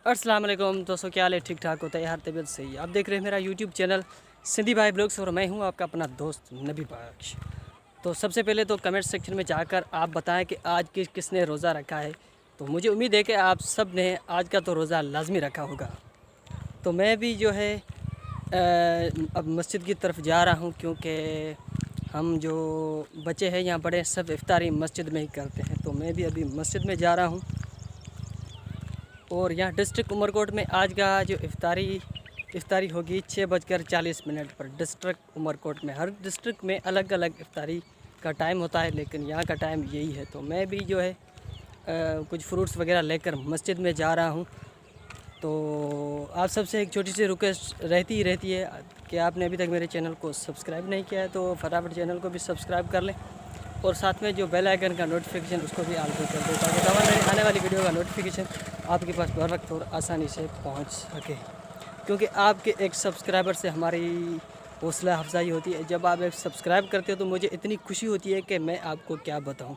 अस्सलाम वालेकुम दोस्तों, क्या हाल है? ठीक ठाक होता है यार, तबीयत सही है। आप देख रहे हैं मेरा यूट्यूब चैनल सिंधी भाई ब्लॉग्स और मैं हूं आपका अपना दोस्त नबी बख्श। तो सबसे पहले तो कमेंट सेक्शन में जाकर आप बताएं कि आज किसने रोज़ा रखा है। तो मुझे उम्मीद है कि आप सब ने आज का तो रोज़ा लाजमी रखा होगा। तो मैं भी जो है अब मस्जिद की तरफ जा रहा हूँ, क्योंकि हम जो बच्चे हैं यहाँ बड़े सब इफ्तारी मस्जिद में ही करते हैं। तो मैं भी अभी मस्जिद में जा रहा हूँ और यहाँ डिस्ट्रिक्ट उमरकोट में आज का जो इफ्तारी होगी 6:40 पर। डिस्ट्रिक्ट उमरकोट में हर डिस्ट्रिक्ट में अलग अलग इफ्तारी का टाइम होता है, लेकिन यहाँ का टाइम यही है। तो मैं भी जो है कुछ फ्रूट्स वगैरह लेकर मस्जिद में जा रहा हूँ। तो आप सबसे एक छोटी सी रिक्वेस्ट रहती है कि आपने अभी तक मेरे चैनल को सब्सक्राइब नहीं किया है तो फटाफट चैनल को भी सब्सक्राइब कर लें और साथ में जो बेल आइकन का नोटिफिकेशन उसको भी ऑल कर दें, ताकि तमाम आने वाली वीडियो का नोटिफिकेशन आपके पास बर वक्त और आसानी से पहुंच सके। क्योंकि आपके एक सब्सक्राइबर से हमारी हौसला अफजाई होती है। जब आप एक सब्सक्राइब करते हो तो मुझे इतनी खुशी होती है कि मैं आपको क्या बताऊँ।